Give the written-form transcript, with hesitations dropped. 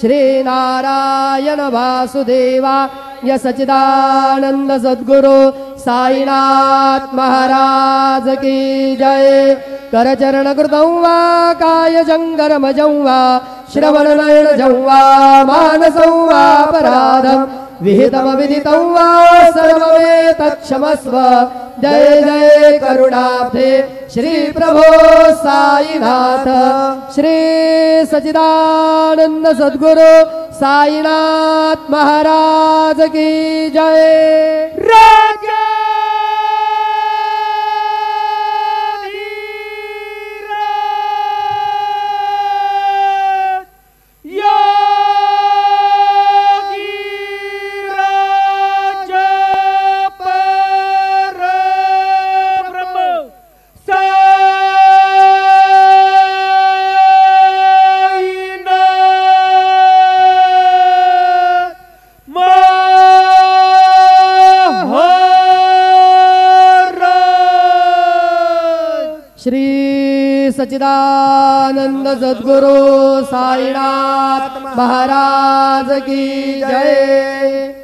श्री नारायण वासुदेवाय सच्चिदानंद सद्गुरु साईनाथ महाराज की जय। करचरण कृतं वा काय जंगरमजं वा श्रवणनयनजं वा मानसं वापराधं विहितमविदितं वा सर्वमेतत्क्षमस्व। जय जय करुणाब्धे श्री प्रभो साईनाथ। श्री सच्चिदानंद सद्गुरु साईनाथ महाराज की जय। राजा श्री सच्चिदानंद सद्गुरु साईनाथ महाराज की जय।